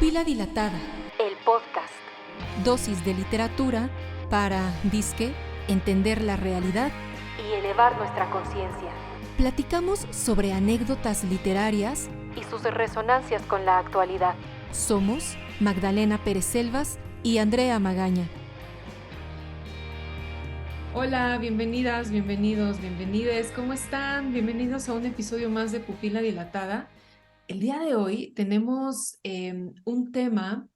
Pupila dilatada. El podcast. Dosis de literatura para, disque, entender la realidad Y elevar nuestra conciencia. Platicamos sobre anécdotas literarias Y sus resonancias con la actualidad. Somos Magdalena Pérez Selvas y Andrea Magaña. Hola, bienvenidas, bienvenidos, bienvenides. ¿Cómo están? Bienvenidos a un episodio más de Pupila Dilatada. El día de hoy tenemos un tema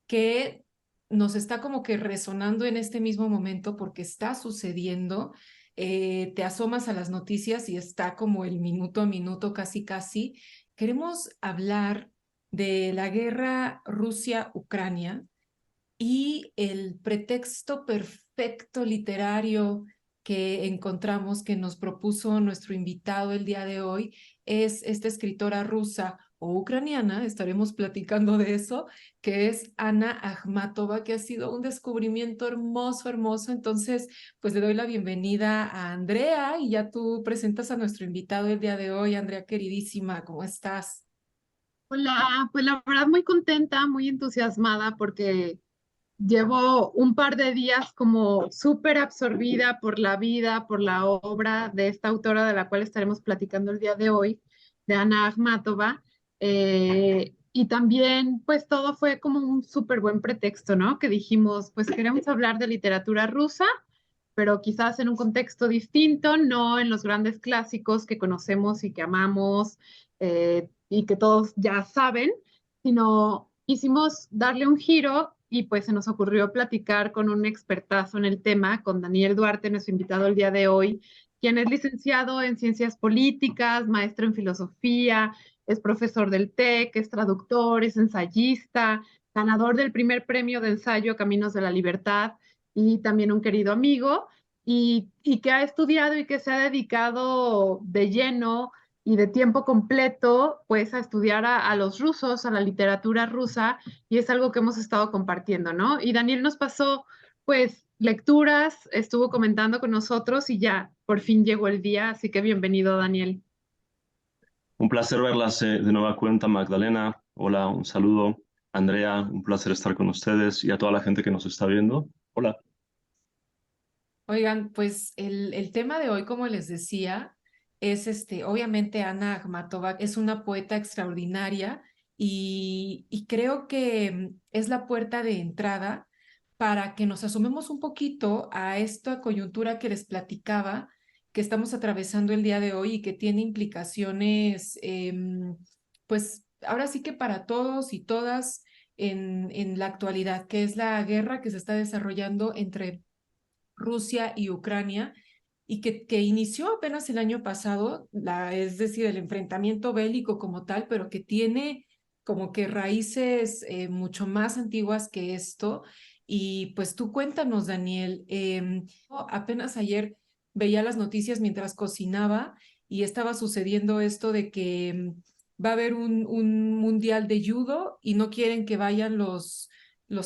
que nos está como que resonando en este mismo momento porque está sucediendo. Te asomas a las noticias y está como el minuto a minuto, casi casi. Queremos hablar de la guerra Rusia-Ucrania y el pretexto perfecto literario que encontramos, que nos propuso nuestro invitado el día de hoy, es esta escritora rusa o ucraniana, estaremos platicando de eso, que es Ana Akhmatova, que ha sido un descubrimiento hermoso, hermoso. Entonces, pues le doy la bienvenida a Andrea y ya tú presentas a nuestro invitado el día de hoy. Andrea, queridísima, ¿cómo estás? Hola, pues la verdad muy contenta, muy entusiasmada porque llevo un par de días como súper absorbida por la vida, por la obra de esta autora de la cual estaremos platicando el día de hoy, de Ana Akhmatova. Y también pues todo fue como un súper buen pretexto, ¿no? Que dijimos, pues queremos hablar de literatura rusa, pero quizás en un contexto distinto, no en los grandes clásicos que conocemos y que amamos y que todos ya saben, sino quisimos darle un giro y pues se nos ocurrió platicar con un expertazo en el tema, con Daniel Duarte, nuestro invitado el día de hoy, quien es licenciado en Ciencias Políticas, maestro en Filosofía, es profesor del TEC, es traductor, es ensayista, ganador del primer premio de ensayo Caminos de la Libertad y también un querido amigo y que ha estudiado y que se ha dedicado de lleno y de tiempo completo, pues a estudiar a los rusos, a la literatura rusa, y es algo que hemos estado compartiendo, ¿no? Y Daniel nos pasó, pues, lecturas, estuvo comentando con nosotros y ya, por fin llegó el día, así que bienvenido, Daniel. Un placer verlas de nueva cuenta, Magdalena. Hola, un saludo. Andrea, un placer estar con ustedes y a toda la gente que nos está viendo. Hola. Oigan, pues el tema de hoy, como les decía, es obviamente Ana Akhmatova es una poeta extraordinaria y creo que es la puerta de entrada para que nos asomemos un poquito a esta coyuntura que les platicaba, que estamos atravesando el día de hoy y que tiene implicaciones, pues ahora sí que para todos y todas en la actualidad, que es la guerra que se está desarrollando entre Rusia y Ucrania, y que inició apenas el año pasado, es decir, el enfrentamiento bélico como tal, pero que tiene como que raíces mucho más antiguas que esto. Y pues tú cuéntanos, Daniel, apenas ayer veía las noticias mientras cocinaba y estaba sucediendo esto de que va a haber un mundial de judo y no quieren que vayan los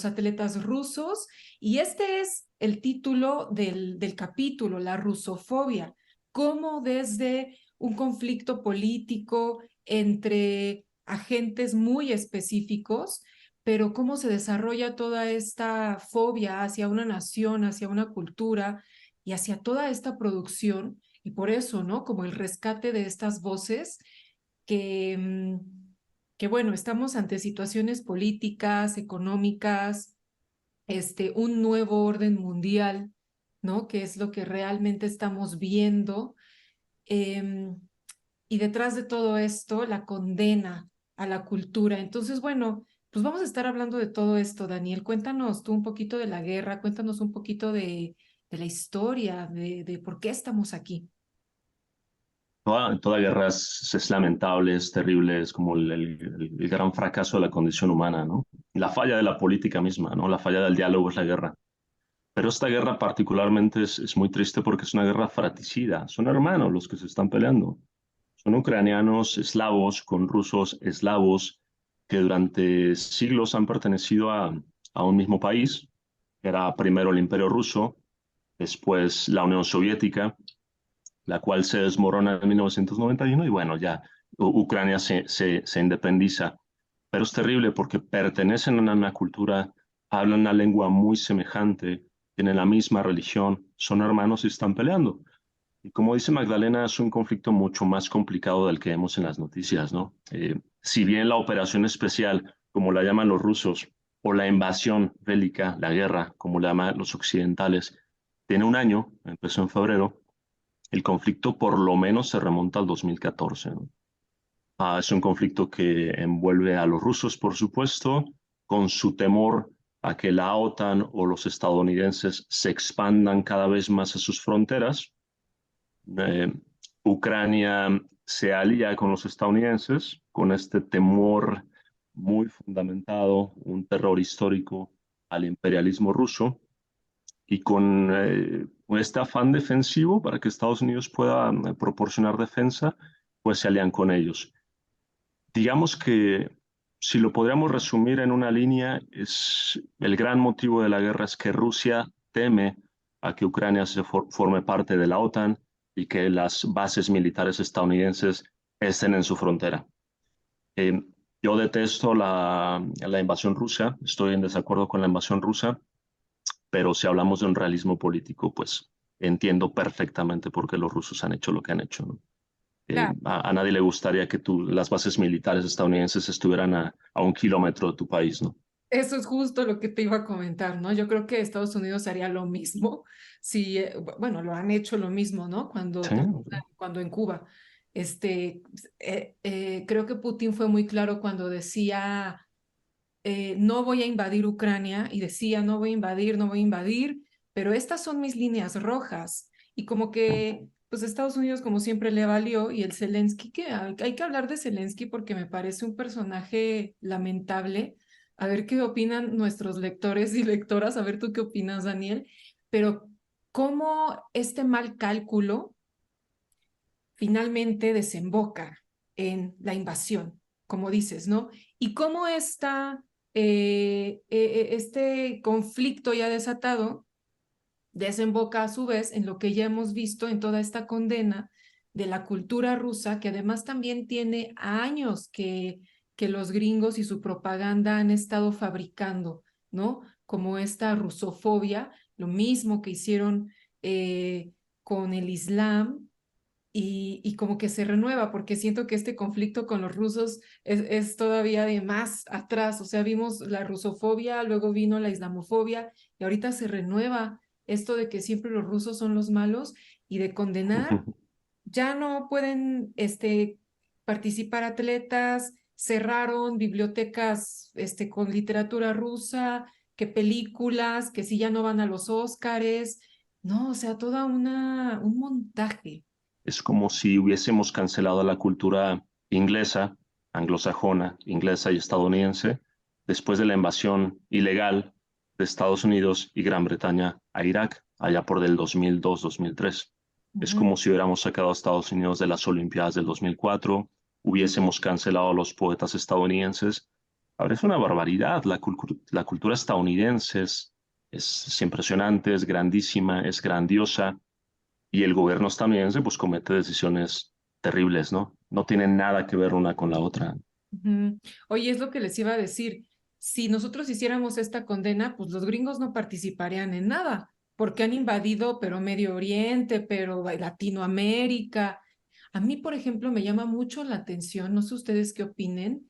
atletas rusos, y este es el título del capítulo, la rusofobia, cómo desde un conflicto político entre agentes muy específicos, pero cómo se desarrolla toda esta fobia hacia una nación, hacia una cultura y hacia toda esta producción, y por eso, ¿no? Como el rescate de estas voces que, que bueno, estamos ante situaciones políticas, económicas, un nuevo orden mundial, ¿no? Que es lo que realmente estamos viendo. em, y detrás de todo esto, la condena a la cultura. Entonces, bueno, pues vamos a estar hablando de todo esto, Daniel. Cuéntanos tú un poquito de la guerra, cuéntanos un poquito de la historia, de por qué estamos aquí. Toda guerra es lamentable, es terrible, es como el gran fracaso de la condición humana, ¿no? La falla de la política misma, ¿no? La falla del diálogo es la guerra. Pero esta guerra particularmente es muy triste porque es una guerra fratricida. Son hermanos los que se están peleando. Son ucranianos eslavos con rusos eslavos que durante siglos han pertenecido a un mismo país. Era primero el Imperio Ruso, después la Unión Soviética, la cual se desmorona en 1991 y bueno, ya Ucrania se independiza. pero es terrible porque pertenecen a una cultura, hablan una lengua muy semejante, tienen la misma religión, son hermanos y están peleando. Y como dice Magdalena, es un conflicto mucho más complicado del que vemos en las noticias, ¿no? Si bien la operación especial, como la llaman los rusos, o la invasión bélica, la guerra, como la llaman los occidentales, tiene un año, empezó en febrero, el conflicto por lo menos se remonta al 2014, ¿no? Es un conflicto que envuelve a los rusos, por supuesto, con su temor a que la OTAN o los estadounidenses se expandan cada vez más a sus fronteras. eh, Ucrania se alía con los estadounidenses con este temor muy fundamentado, un terror histórico al imperialismo ruso y con este afán defensivo para que Estados Unidos pueda proporcionar defensa, pues se alían con ellos. Digamos que si lo podríamos resumir en una línea, es el gran motivo de la guerra es que Rusia teme a que Ucrania forme parte de la OTAN y que las bases militares estadounidenses estén en su frontera. Eh, yo detesto la invasión rusa, estoy en desacuerdo con la invasión rusa, pero si hablamos de un realismo político, pues entiendo perfectamente por qué los rusos han hecho lo que han hecho, ¿no? Claro. A nadie le gustaría que las bases militares estadounidenses estuvieran a 1 kilómetro de tu país, ¿no? Eso es justo lo que te iba a comentar, ¿no? Yo creo que Estados Unidos haría lo mismo si, bueno, lo han hecho lo mismo, ¿no? Sí, Cuando en Cuba, creo que Putin fue muy claro cuando decía, no voy a invadir Ucrania, y decía, no voy a invadir, no voy a invadir, pero estas son mis líneas rojas. Y como que, pues Estados Unidos como siempre le valió, y el Zelensky, que hay que hablar de Zelensky porque me parece un personaje lamentable. A ver qué opinan nuestros lectores y lectoras, a ver tú qué opinas, Daniel, pero cómo este mal cálculo finalmente desemboca en la invasión, como dices, ¿no? Y cómo este conflicto ya desatado desemboca a su vez en lo que ya hemos visto en toda esta condena de la cultura rusa, que además también tiene años que los gringos y su propaganda han estado fabricando, ¿no? Como esta rusofobia, lo mismo que hicieron con el Islam, y como que se renueva, porque siento que este conflicto con los rusos es todavía de más atrás. O sea, vimos la rusofobia, luego vino la islamofobia, y ahorita se renueva esto de que siempre los rusos son los malos, y de condenar. Ya no pueden participar atletas, cerraron bibliotecas con literatura rusa, que películas, que si ya no van a los Óscares. No, o sea, un montaje. es como si hubiésemos cancelado la cultura inglesa, anglosajona, inglesa y estadounidense, después de la invasión ilegal de Estados Unidos y Gran Bretaña a Irak, allá por del 2002-2003. Es como si hubiéramos sacado a Estados Unidos de las Olimpiadas del 2004, hubiésemos cancelado a los poetas estadounidenses. Ahora es una barbaridad. La cultura estadounidense es impresionante, es grandísima, es grandiosa, y el gobierno estadounidense pues comete decisiones terribles, ¿no? No tienen nada que ver una con la otra. Oye, es lo que les iba a decir. Si nosotros hiciéramos esta condena, pues los gringos no participarían en nada, porque han invadido, pero Medio Oriente, pero Latinoamérica. A mí, por ejemplo, me llama mucho la atención, no sé ustedes qué opinen,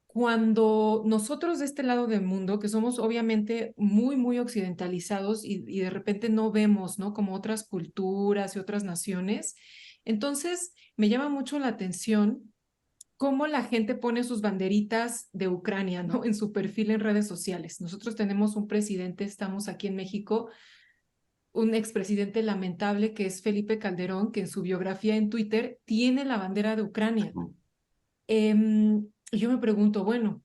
cuando nosotros de este lado del mundo, que somos obviamente muy, muy occidentalizados, y de repente no vemos, ¿no? Como otras culturas y otras naciones. Entonces, me llama mucho la atención cómo la gente pone sus banderitas de Ucrania, ¿no? En su perfil en redes sociales. Nosotros tenemos un presidente, estamos aquí en México, un expresidente lamentable que es Felipe Calderón, que en su biografía en Twitter tiene la bandera de Ucrania. Yo me pregunto, bueno,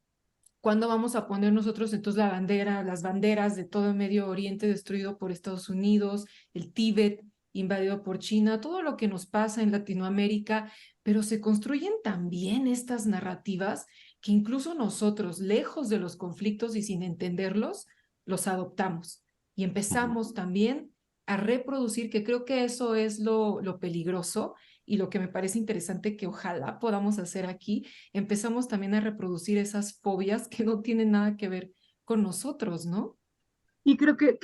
¿cuándo vamos a poner nosotros entonces las banderas de todo el Medio Oriente destruido por Estados Unidos, el Tíbet invadido por China, todo lo que nos pasa en Latinoamérica? Pero se construyen también estas narrativas que incluso nosotros, lejos de los conflictos y sin entenderlos, los adoptamos. Y empezamos también a reproducir, que creo que eso es lo peligroso y lo que me parece interesante que ojalá podamos hacer aquí. Empezamos también a reproducir esas fobias que no tienen nada que ver con nosotros, ¿no? Y creo que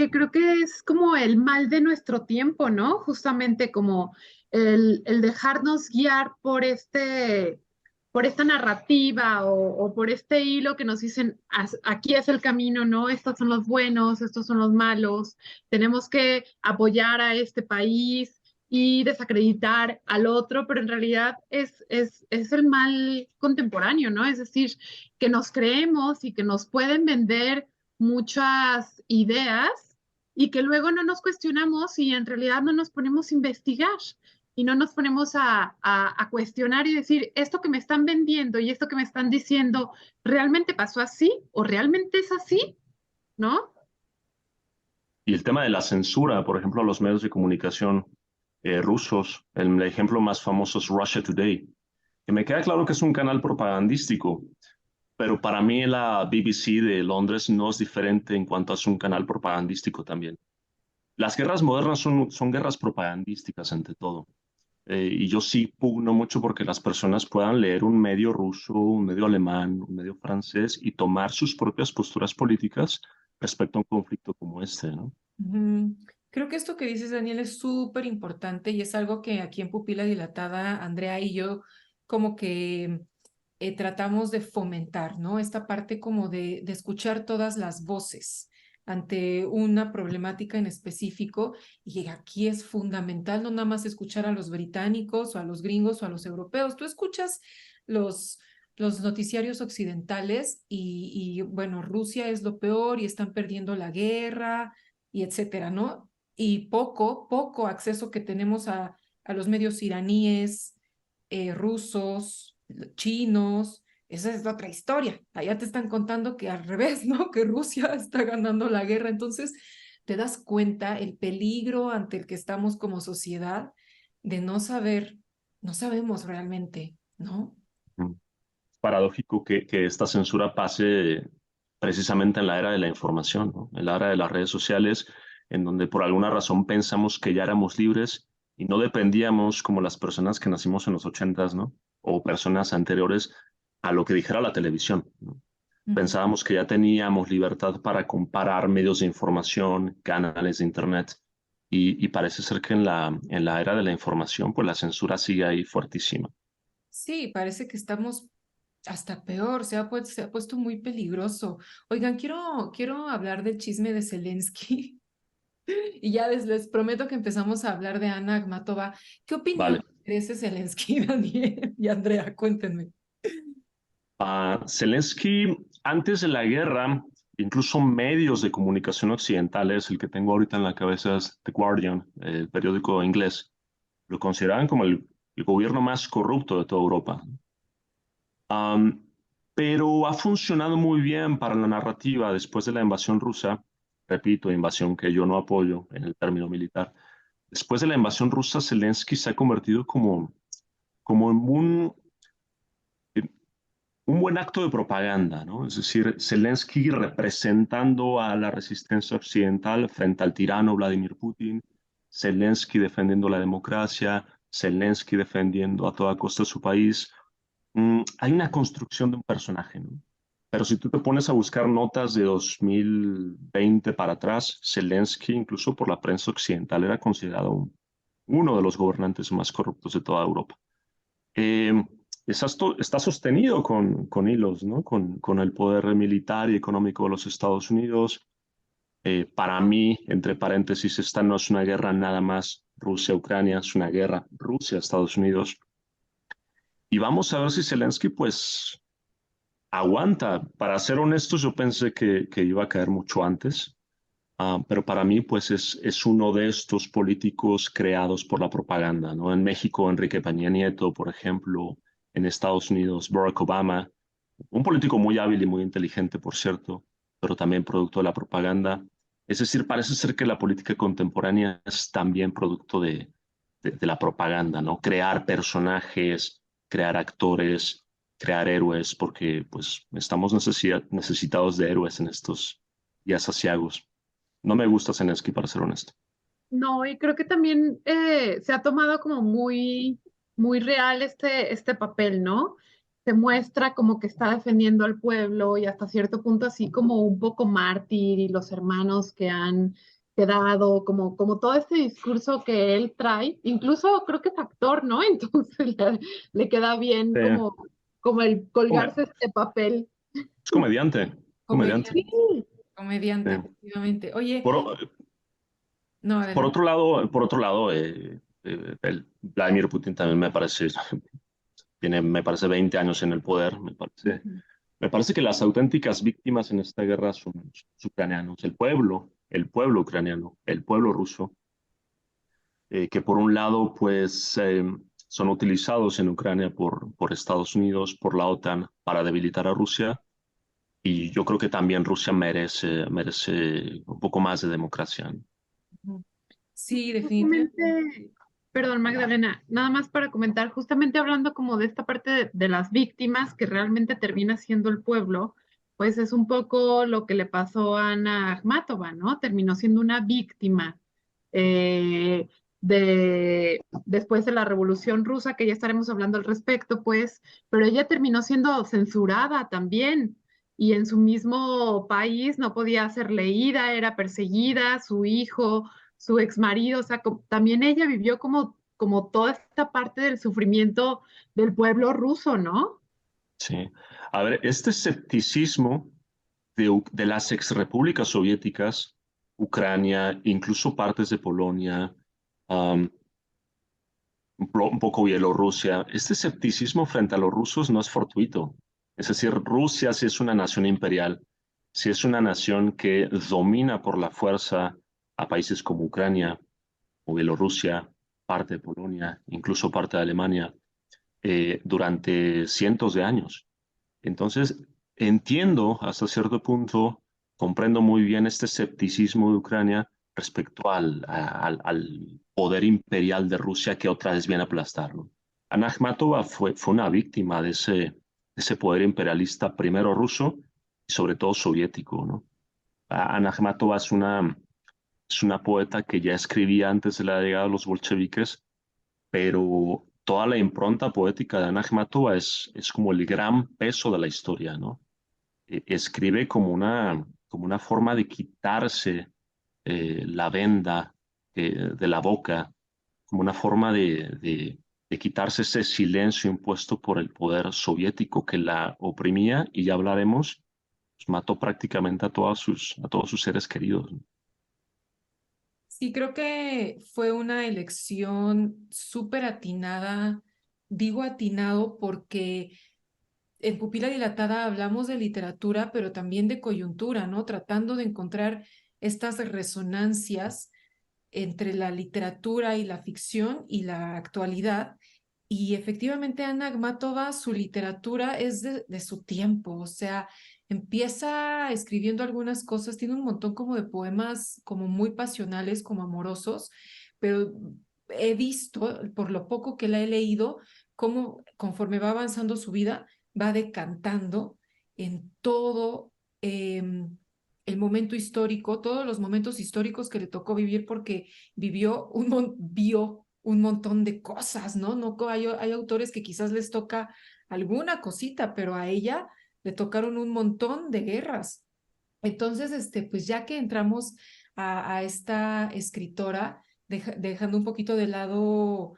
es como el mal de nuestro tiempo, ¿no? Justamente como el dejarnos guiar por esta narrativa o por este hilo que nos dicen, aquí es el camino, ¿no? Estos son los buenos, estos son los malos, tenemos que apoyar a este país y desacreditar al otro, pero en realidad es el mal contemporáneo, ¿no? Es decir, que nos creemos y que nos pueden vender muchas ideas y que luego no nos cuestionamos y en realidad no nos ponemos a investigar y no nos ponemos a cuestionar y decir, esto que me están vendiendo y esto que me están diciendo, ¿realmente pasó así o realmente es así? ¿No? Y el tema de la censura, por ejemplo, a los medios de comunicación rusos, el ejemplo más famoso es Russia Today, que me queda claro que es un canal propagandístico, pero para mí la BBC de Londres no es diferente en cuanto a es un canal propagandístico también. Las guerras modernas son guerras propagandísticas ante todo. Y yo sí pugno mucho porque las personas puedan leer un medio ruso, un medio alemán, un medio francés y tomar sus propias posturas políticas respecto a un conflicto como este, ¿no? Creo que esto que dices, Daniel, es súper importante y es algo que aquí en Pupila Dilatada, Andrea y yo como que tratamos de fomentar, ¿no? Esta parte como de escuchar todas las voces ante una problemática en específico y aquí es fundamental no nada más escuchar a los británicos o a los gringos o a los europeos, tú escuchas los noticiarios occidentales y bueno, Rusia es lo peor y están perdiendo la guerra y etcétera, ¿no? Y poco acceso que tenemos a los medios iraníes, rusos, chinos, esa es otra historia. Allá te están contando que al revés, ¿no? Que Rusia está ganando la guerra. Entonces, te das cuenta el peligro ante el que estamos como sociedad de no saber, no sabemos realmente, ¿no? Paradójico que esta censura pase precisamente en la era de la información, ¿no? En la era de las redes sociales, en donde por alguna razón pensamos que ya éramos libres y no dependíamos como las personas que nacimos en los 80s, ¿no? O personas anteriores a lo que dijera la televisión, ¿no? Pensábamos que ya teníamos libertad para comparar medios de información, canales de internet, y parece ser que en la era de la información, pues la censura sigue ahí fuertísima. Sí, parece que estamos hasta peor, se ha puesto muy peligroso. Oigan, quiero hablar del chisme de Zelensky y ya les prometo que empezamos a hablar de Ana Akhmatova. ¿Qué opinión Vale. merece Zelensky, Daniel y Andrea? Cuéntenme. Zelensky, antes de la guerra, incluso medios de comunicación occidentales, el que tengo ahorita en la cabeza es The Guardian, el periódico inglés, lo consideraban como el gobierno más corrupto de toda Europa. Pero ha funcionado muy bien para la narrativa después de la invasión rusa, repito, invasión que yo no apoyo en el término militar. Después de la invasión rusa, Zelensky se ha convertido como en un buen acto de propaganda, ¿no? Es decir, Zelensky representando a la resistencia occidental frente al tirano Vladimir Putin, Zelensky defendiendo la democracia, Zelensky defendiendo a toda costa su país. Hay una construcción de un personaje, ¿no? Pero si tú te pones a buscar notas de 2020 para atrás, Zelensky, incluso por la prensa occidental, era considerado uno de los gobernantes más corruptos de toda Europa. Está sostenido con hilos, ¿no? Con el poder militar y económico de los Estados Unidos. Para mí, entre paréntesis, esta no es una guerra nada más Rusia-Ucrania, es una guerra Rusia-Estados Unidos. Y vamos a ver si Zelensky, pues, aguanta. Para ser honestos, yo pensé que iba a caer mucho antes, pero para mí, pues, es uno de estos políticos creados por la propaganda, ¿no? En México, Enrique Peña Nieto, por ejemplo, en Estados Unidos, Barack Obama, un político muy hábil y muy inteligente, por cierto, pero también producto de la propaganda. Es decir, parece ser que la política contemporánea es también producto de la propaganda, ¿no? Crear personajes, crear actores, crear héroes, porque pues estamos necesitados de héroes en estos días aciagos. No me gusta Zelensky, para ser honesto. No, y creo que también se ha tomado como muy real este papel, ¿no? Se muestra como que está defendiendo al pueblo y hasta cierto punto así como un poco mártir y los hermanos que han quedado, como todo este discurso que él trae, incluso creo que es actor, ¿no? Entonces le queda bien como el colgarse este papel. Es comediante, comediante. Comediante, Sí, comediante, Sí. efectivamente. Oye, Por, no, por adelante. otro lado, Vladimir Putin también me parece 20 años en el poder, Ujú. me parece que las auténticas víctimas en esta guerra son los ucranianos, el pueblo ucraniano, el pueblo ruso, que por un lado, pues, son utilizados en Ucrania por Estados Unidos, por la OTAN, para debilitar a Rusia. Y yo creo que también Rusia merece un poco más de democracia, ¿no? Ujú. Sí, definitivamente. justamente, perdón, Magdalena, nada más para comentar, justamente hablando como de esta parte de las víctimas que realmente termina siendo el pueblo, pues es un poco lo que le pasó a Ana Akhmatova, ¿no? Terminó siendo una víctima eh, después de la Revolución Rusa, que ya estaremos hablando al respecto, pues, pero ella terminó siendo censurada también. Y en su mismo país no podía ser leída, era perseguida, su hijo, su ex marido, o sea, también ella vivió como toda esta parte del sufrimiento del pueblo ruso, ¿no? Sí. A ver, este escepticismo de las exrepúblicas soviéticas, Ucrania, incluso partes de Polonia, um, un poco Bielorrusia, este escepticismo frente a los rusos no es fortuito. Es decir, Rusia sí es una nación imperial, sí es una nación que domina por la fuerza a países como Ucrania o Bielorrusia, parte de Polonia, incluso parte de Alemania, durante cientos de años. Entonces, entiendo hasta cierto punto, comprendo muy bien este escepticismo de Ucrania respecto al poder imperial de Rusia que otra vez viene a aplastarlo. Ana Akhmatova fue una víctima de ese poder imperialista, primero ruso y sobre todo soviético, ¿no? Ana Akhmatova es una poeta que ya escribía antes de la llegada de los bolcheviques, pero toda la impronta poética de Ana Akhmatova es como el gran peso de la historia, ¿no? Escribe como una forma de quitarse la venda de la boca, como una forma de quitarse ese silencio impuesto por el poder soviético que la oprimía, y ya hablaremos, pues mató prácticamente a todos sus seres queridos, ¿no? Sí, creo que fue una elección súper atinada. Digo atinado porque en Pupila Dilatada hablamos de literatura, pero también de coyuntura, ¿no? Tratando de encontrar estas resonancias entre la literatura y la ficción y la actualidad. Y efectivamente, Ana Akhmatova, su literatura es de su tiempo, o sea, empieza escribiendo algunas cosas, tiene un montón como de poemas como muy pasionales, como amorosos, pero he visto, por lo poco que la he leído, cómo conforme va avanzando su vida, va decantando en todo el momento histórico, todos los momentos históricos que le tocó vivir, porque vio un montón de cosas, ¿no? No hay autores que quizás les toca alguna cosita, pero a ella le tocaron un montón de guerras. Entonces, pues ya que entramos a esta escritora, dejando un poquito de lado,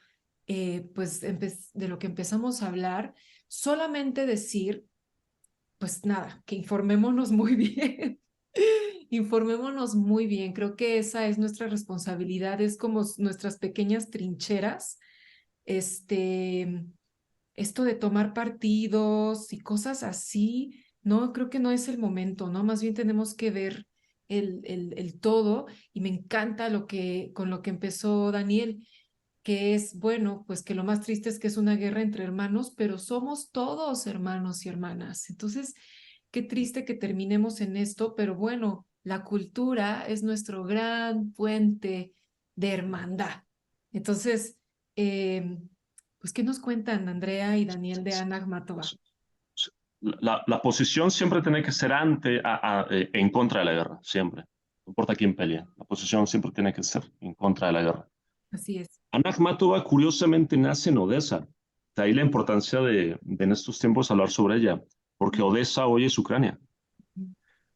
pues de lo que empezamos a hablar, solamente decir, pues nada, que informémonos muy bien. Informémonos muy bien. Creo que esa es nuestra responsabilidad, es como nuestras pequeñas trincheras. Este, esto de tomar partidos y cosas así, no, creo que no es el momento, ¿no? Más bien tenemos que ver el todo, y me encanta con lo que empezó Daniel, que es, bueno, pues que lo más triste es que es una guerra entre hermanos, pero somos todos hermanos y hermanas. Entonces, qué triste que terminemos en esto, pero bueno, la cultura es nuestro gran puente de hermandad. Entonces, pues, ¿qué nos cuentan Andrea y Daniel de Ana Akhmatova? La posición siempre tiene que ser en contra de la guerra, siempre. no importa quién pelee. La posición siempre tiene que ser en contra de la guerra. Así es. Anna Akhmatova curiosamente nace en Odessa. De ahí la importancia de en estos tiempos hablar sobre ella, porque Odessa hoy es Ucrania.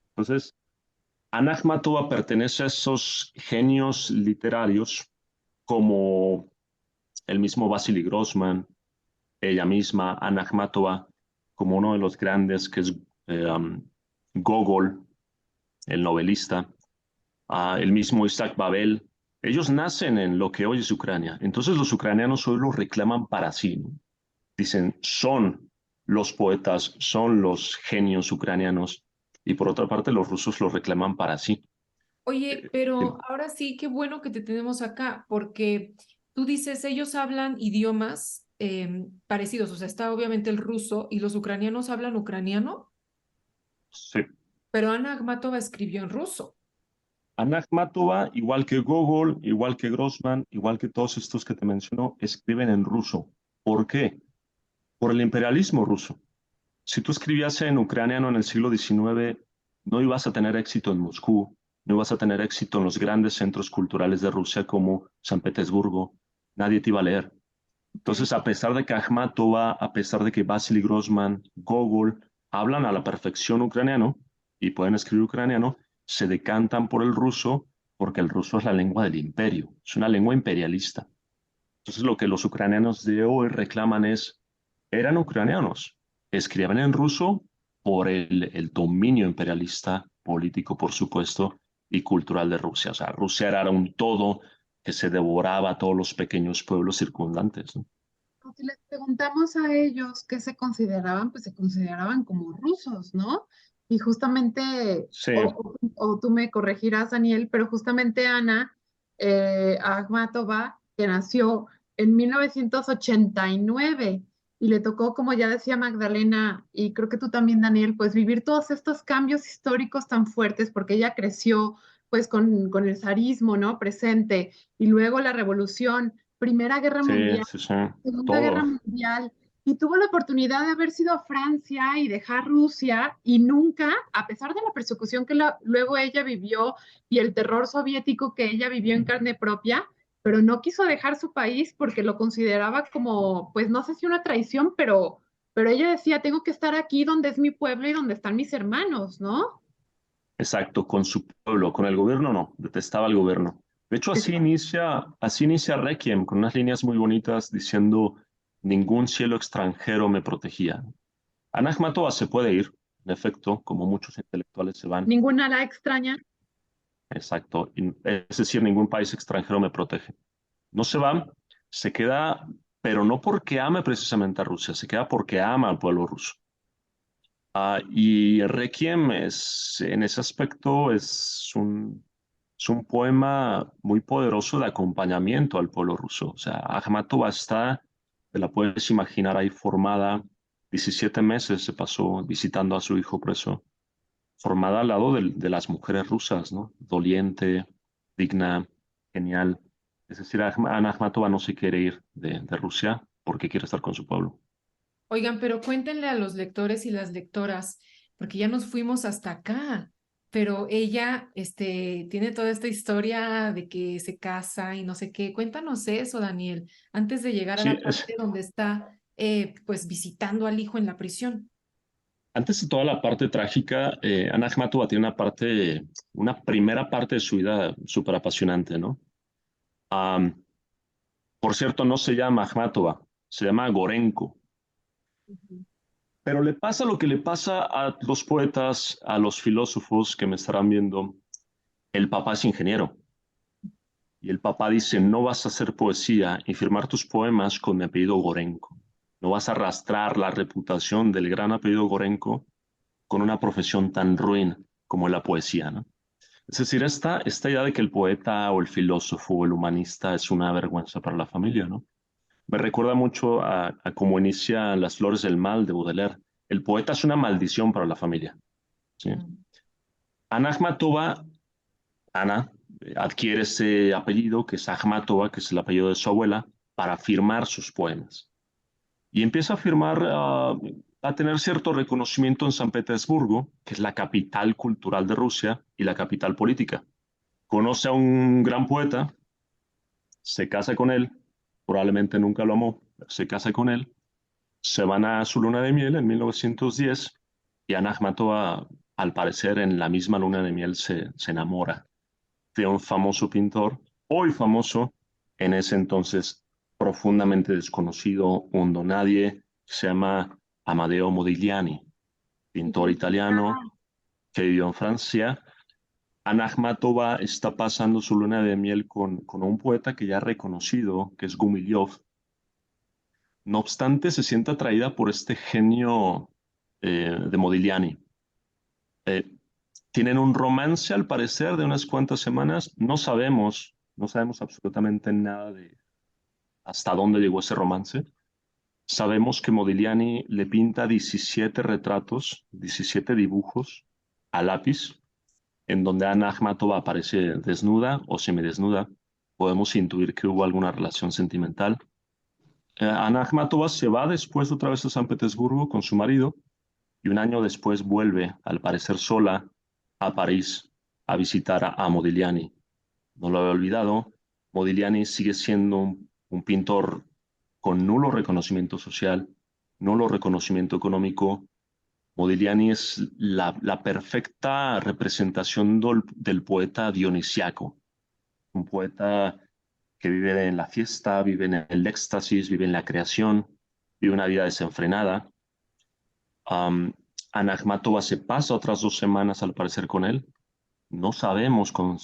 Entonces, Anna Akhmatova pertenece a esos genios literarios como el mismo Vasily Grossman, ella misma, Anna Akhmatova, como uno de los grandes que es Gogol, el novelista, el mismo Isaac Babel. Ellos nacen en lo que hoy es Ucrania. Entonces los ucranianos hoy los reclaman para sí, ¿no? Dicen, son los poetas, son los genios ucranianos, y por otra parte los rusos los reclaman para sí. Oye, pero ahora sí, qué bueno que te tenemos acá, porque tú dices, ellos hablan idiomas parecidos, o sea, está obviamente el ruso y los ucranianos hablan ucraniano, Sí. pero Ana Akhmatova escribió en ruso. Anna Akhmatova, igual que Gogol, igual que Grossman, igual que todos estos que te menciono, escriben en ruso. ¿Por qué? Por el imperialismo ruso. Si tú escribías en ucraniano en el siglo XIX, no ibas a tener éxito en Moscú, no ibas a tener éxito en los grandes centros culturales de Rusia como San Petersburgo. Nadie te iba a leer. Entonces, a pesar de que Akhmatova, a pesar de que Vasily Grossman, Gogol hablan a la perfección ucraniano y pueden escribir ucraniano, se decantan por el ruso porque el ruso es la lengua del imperio, es una lengua imperialista. Entonces, lo que los ucranianos de hoy reclaman es, eran ucranianos, escribían en ruso por el dominio imperialista político, por supuesto, y cultural de Rusia. O sea, Rusia era un todo que se devoraba a todos los pequeños pueblos circundantes, ¿no? Si les preguntamos a ellos qué se consideraban, pues se consideraban como rusos, ¿no? Y justamente, Sí, o tú me corregirás, Daniel, pero justamente Ana Akhmatova, que nació en 1989 y le tocó, como ya decía Magdalena, y creo que tú también, Daniel, pues vivir todos estos cambios históricos tan fuertes, porque ella creció pues con el zarismo, ¿no? Presente, y luego la revolución, Primera Guerra sí, Mundial, sí, sí, Segunda Guerra todo. Mundial, y tuvo la oportunidad de haber sido a Francia y dejar Rusia, y nunca, a pesar de la persecución que luego ella vivió y el terror soviético que ella vivió en carne propia, pero no quiso dejar su país porque lo consideraba como, pues no sé si una traición, pero ella decía, tengo que estar aquí donde es mi pueblo y donde están mis hermanos, ¿no? Exacto, con su pueblo, con el gobierno no, detestaba al gobierno. De hecho, así inicia Requiem, con unas líneas muy bonitas diciendo, ningún cielo extranjero me protegía. Ana Akhmatova se puede ir, en efecto, como muchos intelectuales se van. Ninguna la extraña. Exacto, es decir, ningún país extranjero me protege. No se va, se queda, pero no porque ame precisamente a Rusia, se queda porque ama al pueblo ruso. Y Requiem en ese aspecto es un poema muy poderoso de acompañamiento al pueblo ruso. O sea, Akhmatova está, te la puedes imaginar ahí formada, 17 meses se pasó visitando a su hijo preso, formada al lado de las mujeres rusas, ¿no? Doliente, digna, genial. Es decir, Ana Akhmatova no se quiere ir de Rusia porque quiere estar con su pueblo. Oigan, pero cuéntenle a los lectores y las lectoras, porque ya nos fuimos hasta acá, pero ella, tiene toda esta historia de que se casa y no sé qué. Cuéntanos eso, Daniel, antes de llegar a Sí, la parte donde está, pues, visitando al hijo en la prisión. antes de toda la parte trágica, Ana Akhmatova tiene una primera parte de su vida súper apasionante, ¿no? Am, por cierto, no se llama Akhmatova, se llama Gorenko. Pero le pasa lo que le pasa a los poetas, a los filósofos que me estarán viendo. El papá es ingeniero y el papá dice, no vas a hacer poesía y firmar tus poemas con mi apellido Gorenko. No vas a arrastrar la reputación del gran apellido Gorenko con una profesión tan ruin como la poesía, ¿no? Es decir, esta idea de que el poeta o el filósofo o el humanista es una vergüenza para la familia, ¿no? Me recuerda mucho a cómo inicia Las Flores del Mal de Baudelaire. El poeta es una maldición para la familia, ¿sí? Mm. Ana Akhmatova, Ana, adquiere ese apellido que es Akhmatova, que es el apellido de su abuela, para firmar sus poemas. Y empieza a firmar, a tener cierto reconocimiento en San Petersburgo, que es la capital cultural de Rusia y la capital política. Conoce a un gran poeta, se casa con él, probablemente nunca lo amó, se casa con él, se van a su luna de miel en 1910 y Ana Akhmatova, al parecer, en la misma luna de miel se enamora de un famoso pintor, hoy famoso, en ese entonces profundamente desconocido, un don nadie, se llama Amadeo Modigliani, pintor italiano que vivió en Francia. Ana Akhmatova está pasando su luna de miel con un poeta que ya ha reconocido, que es Gumilyov. No obstante, se siente atraída por este genio de Modigliani. Eh, Tienen un romance, al parecer, de unas cuantas semanas. No sabemos absolutamente nada de hasta dónde llegó ese romance. Sabemos que Modigliani le pinta 17 retratos, 17 dibujos a lápiz, en donde Ana Akhmatova aparece desnuda o semidesnuda. Podemos intuir que hubo alguna relación sentimental. Ana Akhmatova se va después otra vez a San Petersburgo con su marido y un año después vuelve, al parecer sola, a París a visitar a Modigliani. No lo había olvidado, Modigliani sigue siendo un pintor con nulo reconocimiento social, nulo reconocimiento económico. Modigliani es la perfecta representación del poeta dionisiaco, un poeta que vive en la fiesta, vive en el éxtasis, vive en la creación, vive una vida desenfrenada. Ana Akhmatova se pasa otras 2 semanas al parecer con él. No sabemos con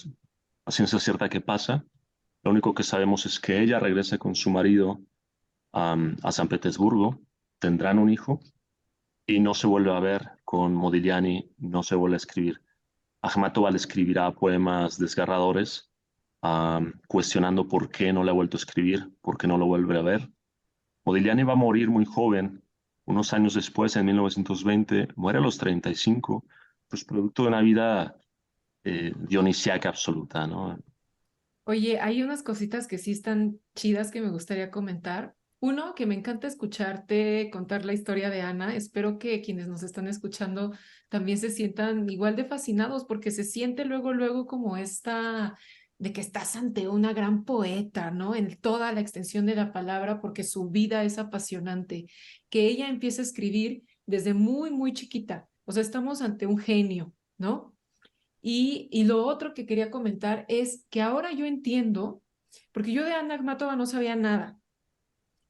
a ciencia cierta qué pasa. Lo único que sabemos es que ella regresa con su marido a San Petersburgo, tendrán un hijo y no se vuelve a ver con Modigliani, no se vuelve a escribir. Akhmatova le escribirá poemas desgarradores, cuestionando por qué no le ha vuelto a escribir, por qué no lo vuelve a ver. Modigliani va a morir muy joven, unos años después, en 1920, muere a los 35, pues producto de una vida dionisiaca absoluta, ¿no? Oye, hay unas cositas que sí están chidas que me gustaría comentar. Uno, que me encanta escucharte contar la historia de Ana. Espero que quienes nos están escuchando también se sientan igual de fascinados porque se siente luego como esta de que estás ante una gran poeta, ¿no? En toda la extensión de la palabra porque su vida es apasionante. Que ella empieza a escribir desde muy chiquita. O sea, estamos ante un genio, ¿no? Y lo otro que quería comentar es que ahora yo entiendo, porque yo de Ana Akhmatova no sabía nada,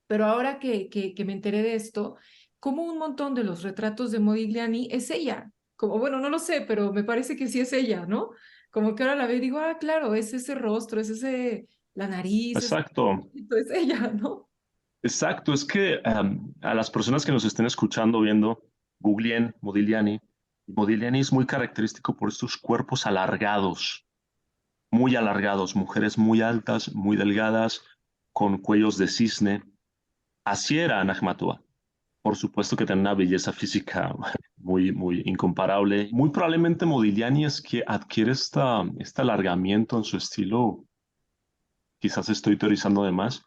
pero ahora que me enteré de esto, como un montón de los retratos de Modigliani es ella. Como, bueno, no lo sé, pero me parece que sí es ella, ¿no? Como que ahora la veo y digo, ah, claro, es ese rostro, es ese, la nariz, Exacto, es ella, ¿no? exacto. Es que a las personas que nos estén escuchando, viendo, googleen Modigliani. Modigliani es muy característico por estos cuerpos alargados, mujeres muy altas, muy delgadas, con cuellos de cisne. Así era Ana Akhmatova. Por supuesto que tiene una belleza física muy incomparable. Muy probablemente Modigliani es que adquiere este alargamiento en su estilo, quizás estoy teorizando de más,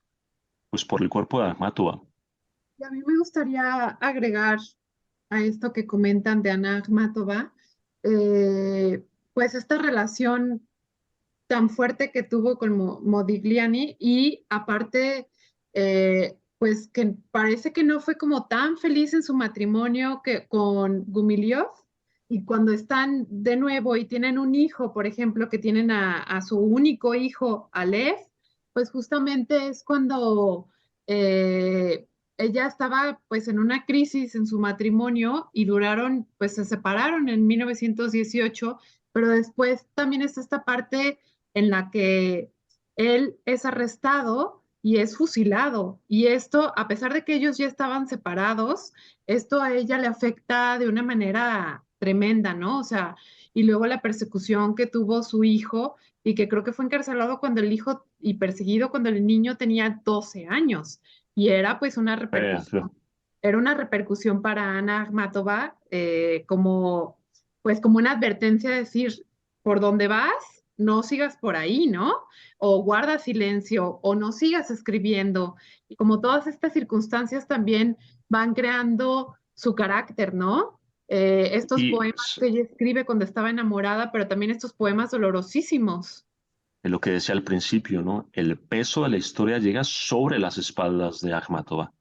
pues por el cuerpo de Akhmatova. Y a mí me gustaría agregar a esto que comentan de Ana Akhmatova, eh, pues esta relación tan fuerte que tuvo con Modigliani y aparte, pues que parece que no fue como tan feliz en su matrimonio que con Gumilyov y cuando están de nuevo y tienen un hijo, por ejemplo, que tienen a su único hijo, Aleph, pues justamente es cuando ella estaba pues en una crisis en su matrimonio y duraron, pues se separaron en 1918, pero después también está esta parte en la que él es arrestado y es fusilado. Y esto, a pesar de que ellos ya estaban separados, esto a ella le afecta de una manera tremenda, ¿no? O sea, y luego la persecución que tuvo su hijo y que creo que fue encarcelado cuando el hijo y perseguido cuando el niño tenía 12 años. Y era pues una Sí. repercusión, era una repercusión para Ana Akhmatova como, pues como una advertencia de decir, por dónde vas, no sigas por ahí, ¿no? O guarda silencio, o no sigas escribiendo. Y como todas estas circunstancias también van creando su carácter, ¿no? Estos Y poemas que ella escribe cuando estaba enamorada, pero también estos poemas dolorosísimos. lo que decía al principio, ¿no? El peso de la historia llega sobre las espaldas de Akhmatova.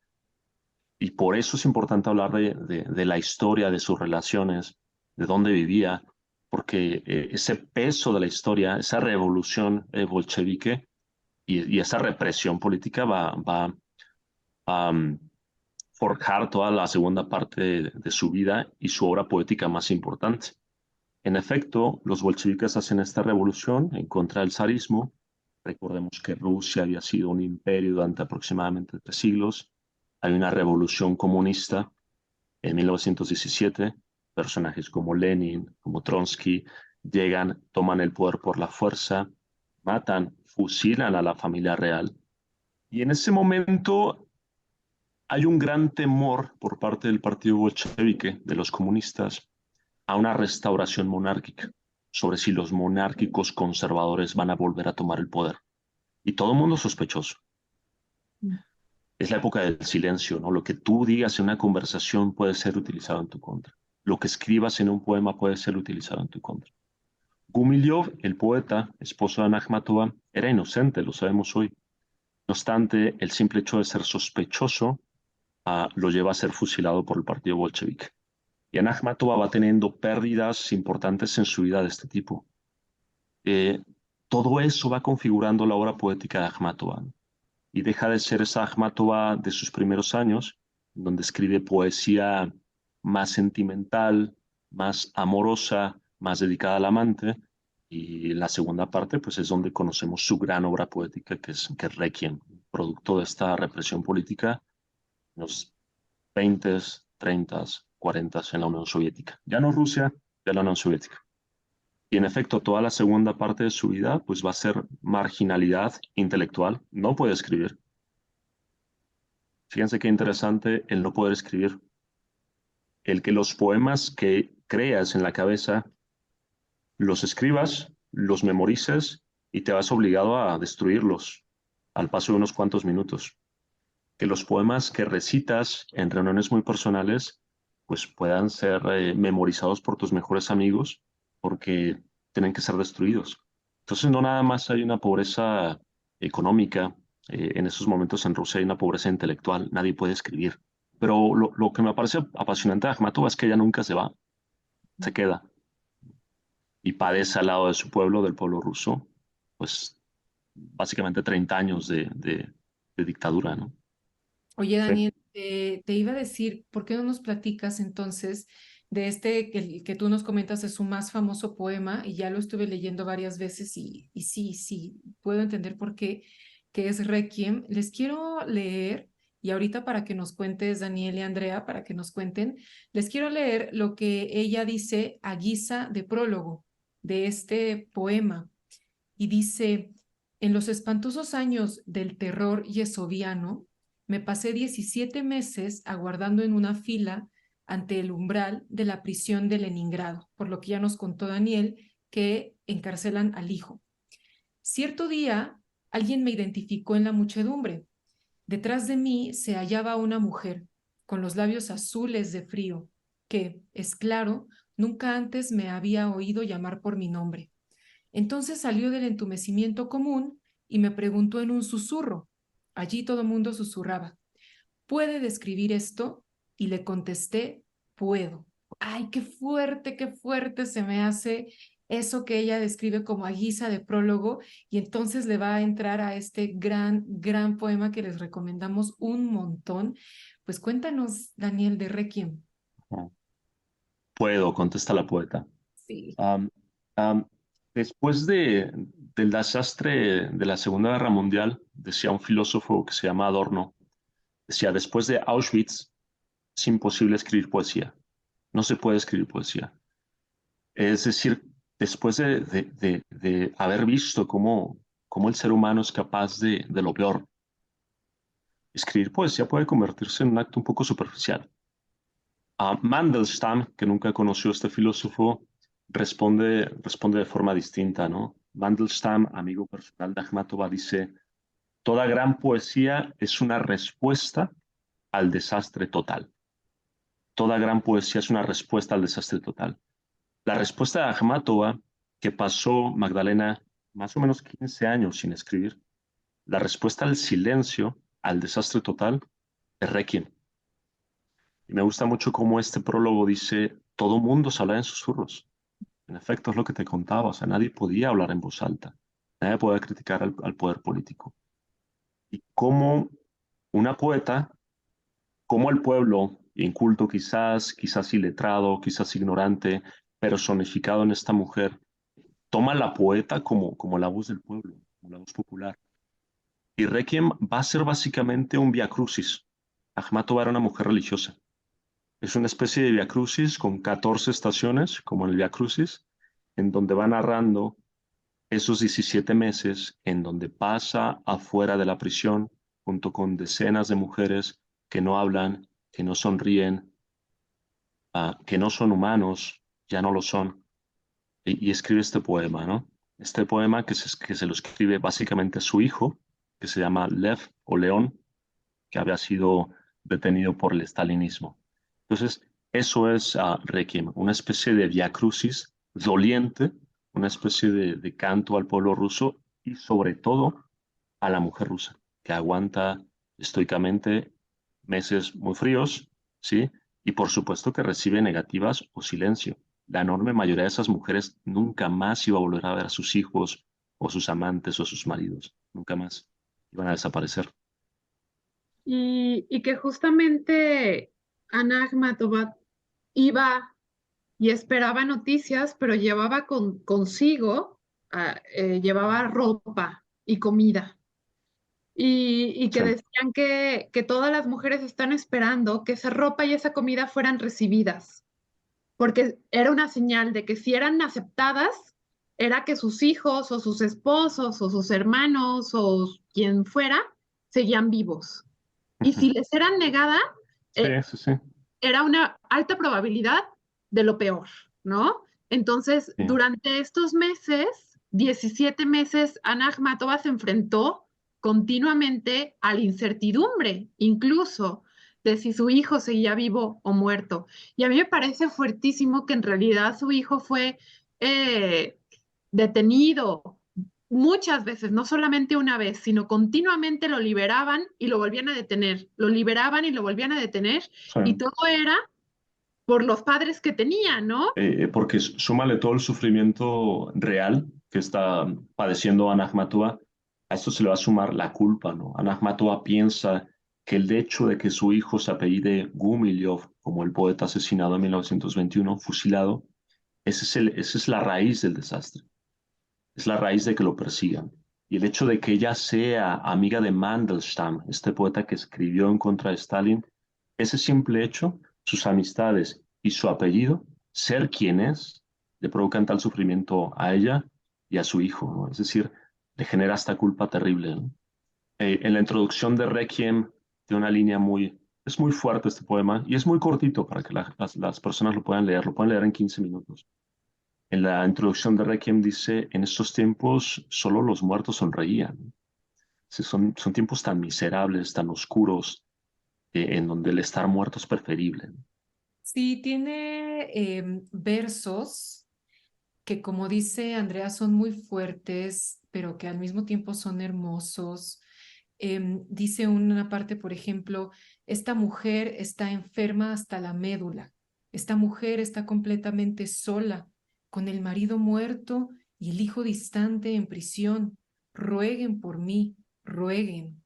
Y por eso es importante hablar de la historia, de sus relaciones, de dónde vivía, porque ese peso de la historia, esa revolución bolchevique y esa represión política va a forjar toda la segunda parte de su vida y su obra poética más importante. En efecto, los bolcheviques hacen esta revolución en contra del zarismo. Recordemos que Rusia había sido un imperio durante aproximadamente 3 siglos. Hay una revolución comunista en 1917. Personajes como Lenin, como Trotsky, llegan, toman el poder por la fuerza, matan, fusilan a la familia real. Y en ese momento hay un gran temor por parte del partido bolchevique, de los comunistas, a una restauración monárquica, sobre si los monárquicos conservadores van a volver a tomar el poder. Y todo el mundo sospechoso. Es la época del silencio, ¿no? Lo que tú digas en una conversación puede ser utilizado en tu contra. Lo que escribas en un poema puede ser utilizado en tu contra. Gumilyov, el poeta, esposo de Ana Akhmatova, era inocente, lo sabemos hoy. No obstante, el simple hecho de ser sospechoso lo lleva a ser fusilado por el partido bolchevique. Y Ana Akhmatova va teniendo pérdidas importantes en su vida de este tipo. Todo eso va configurando la obra poética de Akhmatova, ¿no? Y deja de ser esa Akhmatova de sus primeros años, donde escribe poesía más sentimental, más amorosa, más dedicada al amante. Y la segunda parte, pues es donde conocemos su gran obra poética, que es Requiem, producto de esta represión política en los 20s, 30s, 40s en la Unión Soviética. Ya no Rusia, ya la Unión Soviética. Y en efecto, toda la segunda parte de su vida pues va a ser marginalidad intelectual. No puede escribir. Fíjense qué interesante el no poder escribir. El que los poemas que creas en la cabeza los escribas, los memorices y te vas obligado a destruirlos al paso de unos cuantos minutos. Que los poemas que recitas en reuniones muy personales pues puedan ser memorizados por tus mejores amigos, porque tienen que ser destruidos. Entonces no nada más hay una pobreza económica, en esos momentos en Rusia hay una pobreza intelectual, nadie puede escribir. Pero lo que me parece apasionante de Akhmatova es que ella nunca se va, se queda y padece al lado de su pueblo, del pueblo ruso, pues básicamente 30 años de dictadura, ¿no? Oye, Sí. Daniel, te iba a decir, ¿por qué no nos platicas entonces de que tú nos comentas es su más famoso poema y ya lo estuve leyendo varias veces y sí, puedo entender por qué, que es Requiem. Les quiero leer, y ahorita para que nos cuentes, Daniel y Andrea, para que nos cuenten, les quiero leer lo que ella dice a guisa de prólogo de este poema. Y dice, en los espantosos años del terror yesoviano, me pasé 17 meses aguardando en una fila ante el umbral de la prisión de Leningrado, por lo que ya nos contó Daniel, que encarcelan al hijo. Cierto día, alguien me identificó en la muchedumbre. Detrás de mí se hallaba una mujer, con los labios azules de frío, que, es claro, nunca antes me había oído llamar por mi nombre. Entonces salió del entumecimiento común y me preguntó en un susurro. Allí todo mundo susurraba. ¿Puede describir esto? Y le contesté, puedo. Ay, qué fuerte se me hace eso que ella describe como a guisa de prólogo, y entonces le va a entrar a este gran poema que les recomendamos un montón. Pues cuéntanos, Daniel, de Requiem. Puedo, contesta la poeta. Sí. Um, um, Después del desastre de la Segunda Guerra Mundial, decía un filósofo que se llama Adorno, decía, después de Auschwitz es imposible escribir poesía, no se puede escribir poesía. Es decir, después de haber visto cómo el ser humano es capaz de lo peor, escribir poesía puede convertirse en un acto un poco superficial. Mandelstam, que nunca conoció a este filósofo, responde de forma distinta, ¿no? Mandelstam, amigo personal de Akhmatova, dice, toda gran poesía es una respuesta al desastre total. Toda gran poesía es una respuesta al desastre total. La respuesta de Akhmatova, que pasó, Magdalena, más o menos 15 años sin escribir. La respuesta al silencio, al desastre total, es Requiem. Y me gusta mucho cómo este prólogo dice, todo mundo se habla en susurros. En efecto, es lo que te contaba, o sea, nadie podía hablar en voz alta, nadie podía criticar al poder político. Y cómo una poeta, como el pueblo, inculto quizás iletrado, quizás ignorante, personificado en esta mujer, toma a la poeta como la voz del pueblo, como la voz popular. Y Requiem va a ser básicamente un vía crucis. Akhmatova era una mujer religiosa. Es una especie de vía crucis con 14 estaciones, como el vía crucis, en donde va narrando esos 17 meses en donde pasa afuera de la prisión junto con decenas de mujeres que no hablan, que no sonríen, que no son humanos, ya no lo son, y escribe este poema, ¿no? Este poema que se lo escribe básicamente a su hijo, que se llama Lev o León, que había sido detenido por el stalinismo. Entonces, eso es Requiem, una especie de vía crucis doliente, una especie de canto al pueblo ruso y sobre todo a la mujer rusa, que aguanta estoicamente meses muy fríos, ¿sí? Y por supuesto que recibe negativas o silencio. La enorme mayoría de esas mujeres nunca más iba a volver a ver a sus hijos o sus amantes o sus maridos, nunca más iban a desaparecer. Y que justamente Ana Akhmatova iba y esperaba noticias, pero llevaba consigo, llevaba ropa y comida. Y que Sí, decían que todas las mujeres están esperando que esa ropa y esa comida fueran recibidas, porque era una señal de que si eran aceptadas, era que sus hijos o sus esposos o sus hermanos o quien fuera seguían vivos. Y ujú. si les eran negada, Sí, eh, sí, sí, era una alta probabilidad de lo peor, ¿no? Entonces, sí. durante estos meses, 17 meses, Ana Akhmatova se enfrentó continuamente a la incertidumbre, incluso de si su hijo seguía vivo o muerto. Y a mí me parece fuertísimo que en realidad su hijo fue eh, detenido muchas veces, no solamente una vez, sino continuamente lo liberaban y lo volvían a detener, lo liberaban y lo volvían a detener, Sí. y todo era por los padres que tenía, ¿no? Porque súmale todo el sufrimiento real que está padeciendo Ana Akhmatova, a esto se le va a sumar la culpa, ¿no? Ana Akhmatova piensa que el hecho de que su hijo se apellide Gumilyov, como el poeta asesinado en 1921, fusilado, esa es la raíz del desastre, es la raíz de que lo persigan. Y el hecho de que ella sea amiga de Mandelstam, este poeta que escribió en contra de Stalin, ese simple hecho, sus amistades y su apellido, ser quien es, le provocan tal sufrimiento a ella y a su hijo, ¿no? Es decir, le genera esta culpa terrible, ¿no? En la introducción de Requiem, tiene una línea es muy fuerte este poema y es muy cortito para que las personas lo pueden leer en 15 minutos. En la introducción de Requiem dice, en estos tiempos solo los muertos sonreían. Sí, son tiempos tan miserables, tan oscuros, en donde el estar muerto es preferible, ¿no? Sí, tiene versos que, como dice Andrea, son muy fuertes, pero que al mismo tiempo son hermosos. Dice una parte, por ejemplo, esta mujer está enferma hasta la médula. Esta mujer está completamente sola, con el marido muerto y el hijo distante en prisión. Rueguen por mí, rueguen.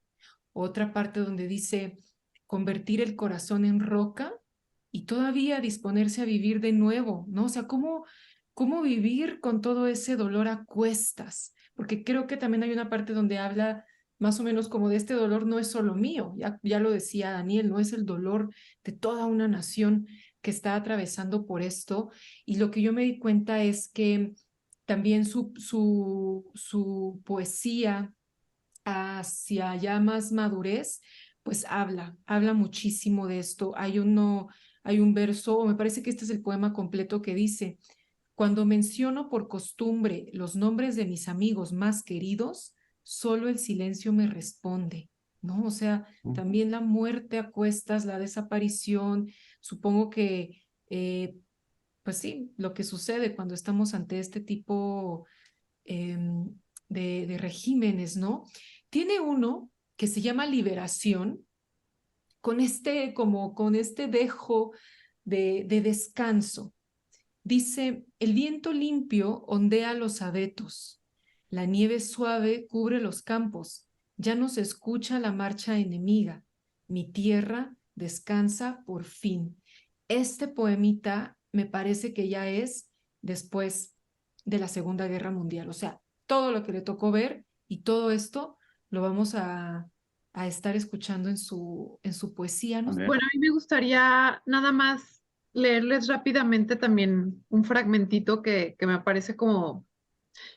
Otra parte donde dice convertir el corazón en roca y todavía disponerse a vivir de nuevo, ¿no? O sea, cómo vivir con todo ese dolor a cuestas, porque creo que también hay una parte donde habla más o menos como de este dolor no es solo mío, ya lo decía Daniel, no es el dolor de toda una nación que está atravesando por esto. Y lo que yo me di cuenta es que también su poesía hacia ya más madurez, pues habla muchísimo de esto. Hay un verso, o me parece que este es el poema completo que dice, cuando menciono por costumbre los nombres de mis amigos más queridos, solo el silencio me responde, ¿no? O sea, también la muerte a cuestas, la desaparición, supongo que, pues sí, lo que sucede cuando estamos ante este tipo de regímenes, ¿no? Tiene uno que se llama Liberación, con este dejo de descanso. Dice, el viento limpio ondea los abetos, la nieve suave cubre los campos, ya no se escucha la marcha enemiga, mi tierra descansa por fin. Este poemita me parece que ya es después de la Segunda Guerra Mundial, o sea, todo lo que le tocó ver y todo esto lo vamos a estar escuchando en su poesía, ¿no? Andrea. Bueno, a mí me gustaría nada más leerles rápidamente también un fragmentito que me parece como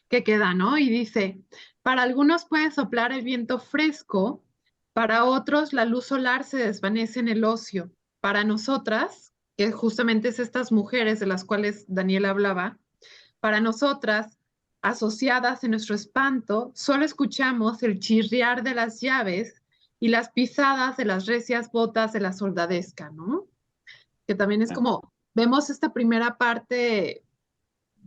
que queda, ¿no? Y dice, para algunos puede soplar el viento fresco, para otros la luz solar se desvanece en el ocio. Para nosotras, que justamente es estas mujeres de las cuales Daniel hablaba, para nosotras, asociadas en nuestro espanto, solo escuchamos el chirriar de las llaves y las pisadas de las recias botas de la soldadesca, ¿no? Que también es como, vemos esta primera parte,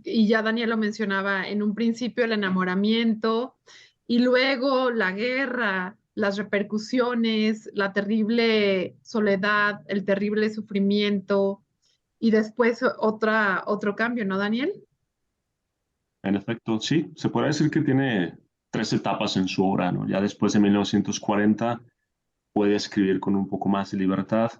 y ya Daniel lo mencionaba, en un principio el enamoramiento, y luego la guerra, las repercusiones, la terrible soledad, el terrible sufrimiento, y después otro cambio, ¿no, Daniel? En efecto, sí, se puede decir que tiene tres etapas en su obra, ¿no? Ya después de 1940 puede escribir con un poco más de libertad.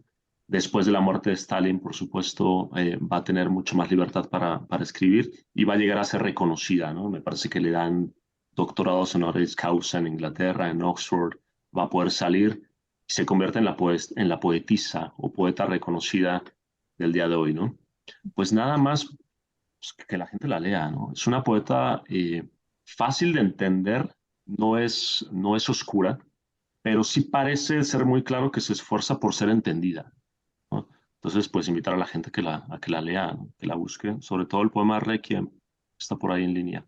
Después de la muerte de Stalin, por supuesto, va a tener mucho más libertad para escribir y va a llegar a ser reconocida, ¿no? Me parece que le dan doctorados honoris causa en Inglaterra, en Oxford, va a poder salir y se convierte en la poetisa o poeta reconocida del día de hoy, ¿no? Pues nada más pues, que la gente la lea, ¿no? Es una poeta fácil de entender, no es oscura, pero sí parece ser muy claro que se esfuerza por ser entendida, ¿no? Entonces, pues invitar a la gente a que la lea, ¿no? Que la busque, sobre todo el poema Requiem, está por ahí en línea.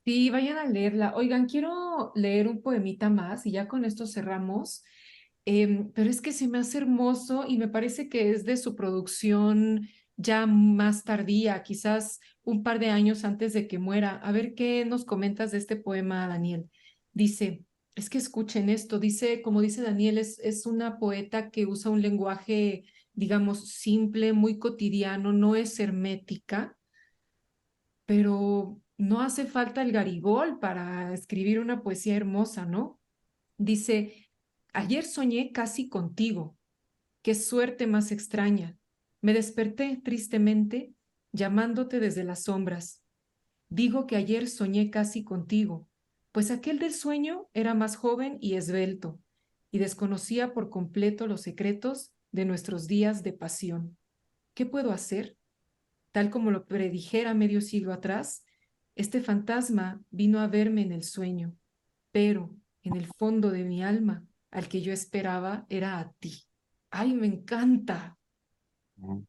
Sí, vayan a leerla. Oigan, quiero leer un poemita más y ya con esto cerramos. Pero es que se me hace hermoso y me parece que es de su producción ya más tardía, quizás un par de años antes de que muera. A ver qué nos comentas de este poema, Daniel. Dice, es que escuchen esto, dice, como dice Daniel, es una poeta que usa un lenguaje, digamos, simple, muy cotidiano, no es hermética, pero no hace falta el Garigol para escribir una poesía hermosa, ¿no? Dice, ayer soñé casi contigo, qué suerte más extraña. Me desperté tristemente llamándote desde las sombras. Digo que ayer soñé casi contigo, pues aquel del sueño era más joven y esbelto, y desconocía por completo los secretos de nuestros días de pasión. ¿Qué puedo hacer? Tal como lo predijera medio siglo atrás, este fantasma vino a verme en el sueño, pero en el fondo de mi alma, al que yo esperaba era a ti. ¡Ay, me encanta! ¿No?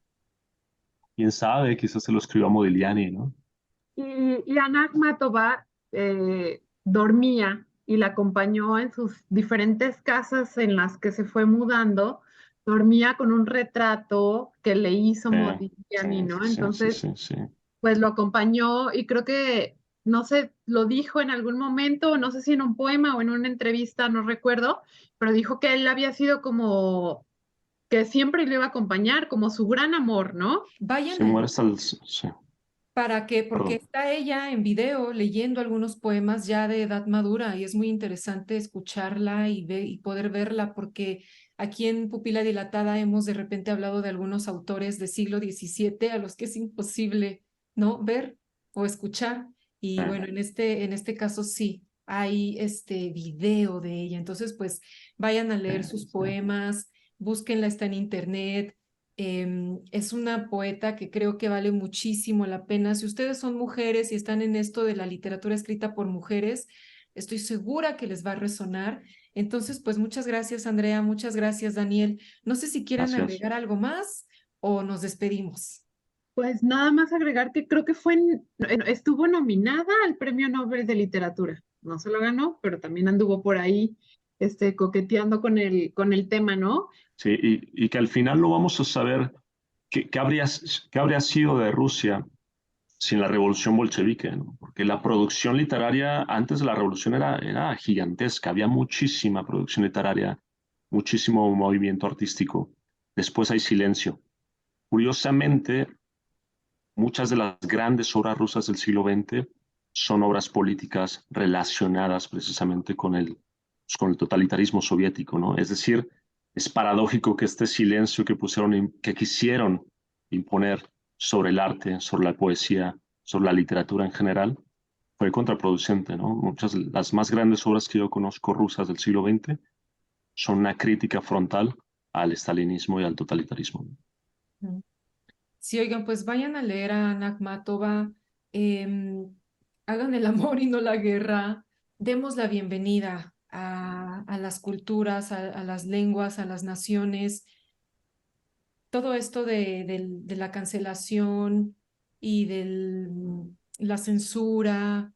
Quién sabe, quizás se lo escribió a Modigliani, ¿no? Y Ana Akhmatova dormía y la acompañó en sus diferentes casas en las que se fue mudando, dormía con un retrato que le hizo Modigliani, ¿no? Entonces, Sí. pues lo acompañó y creo que, no sé, lo dijo en algún momento, no sé si en un poema o en una entrevista, no recuerdo, pero dijo que él había sido como que siempre lo iba a acompañar, como su gran amor, ¿no? Vayan Se a muere hasta el... Sí, porque perdón. está ella en video leyendo algunos poemas ya de edad madura y es muy interesante escucharla y poder verla porque aquí en Pupila Dilatada hemos de repente hablado de algunos autores del siglo XVII a los que es imposible, ¿no? Ver o escuchar. Y bueno, en este caso sí, hay este video de ella. Entonces, pues vayan a leer sus poemas, búsquenla, está en internet. Es una poeta que creo que vale muchísimo la pena. Si ustedes son mujeres y están en esto de la literatura escrita por mujeres, estoy segura que les va a resonar. Entonces, pues muchas gracias, Andrea, muchas gracias, Daniel. No sé si quieran Gracias. agregar algo más o nos despedimos. Pues nada más agregar que creo que estuvo nominada al Premio Nobel de Literatura. No se lo ganó, pero también anduvo por ahí coqueteando con el tema, ¿no? Sí, y que al final no vamos a saber qué habría sido de Rusia sin la revolución bolchevique, ¿no? Porque la producción literaria antes de la revolución era gigantesca, había muchísima producción literaria, muchísimo movimiento artístico. Después hay silencio. Curiosamente, muchas de las grandes obras rusas del siglo XX son obras políticas relacionadas precisamente con el totalitarismo soviético, ¿no? Es decir, es paradójico que este silencio que quisieron imponer sobre el arte, sobre la poesía, sobre la literatura en general, fue contraproducente, ¿no? Las más grandes obras que yo conozco rusas del siglo XX son una crítica frontal al estalinismo y al totalitarismo. Sí, oigan, pues vayan a leer a Ana Akhmatova, hagan el amor y no la guerra, demos la bienvenida a las culturas, a las lenguas, a las naciones. Todo esto de la cancelación y de la censura,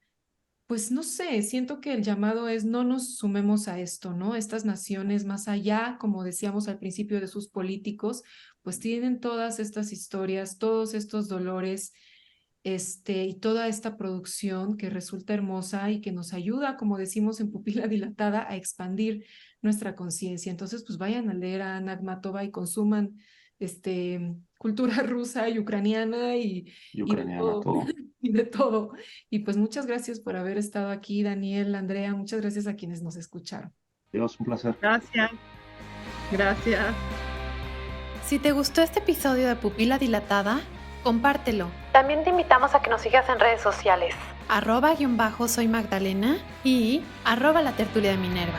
pues no sé, siento que el llamado es no nos sumemos a esto, ¿no? Estas naciones más allá, como decíamos al principio, de sus políticos, pues tienen todas estas historias, todos estos dolores, y toda esta producción que resulta hermosa y que nos ayuda, como decimos en Pupila Dilatada, a expandir nuestra conciencia. Entonces, pues vayan a leer a Ana Akhmatova y consuman cultura rusa y ucraniana y de Ucraniana, todo, todo. y de todo. Y pues muchas gracias por haber estado aquí, Daniel, Andrea, muchas gracias a quienes nos escucharon. Dios, un placer. Gracias. Gracias. Si te gustó este episodio de Pupila Dilatada, compártelo. También te invitamos a que nos sigas en redes sociales. @soy Magdalena y @la tertulia de Minerva.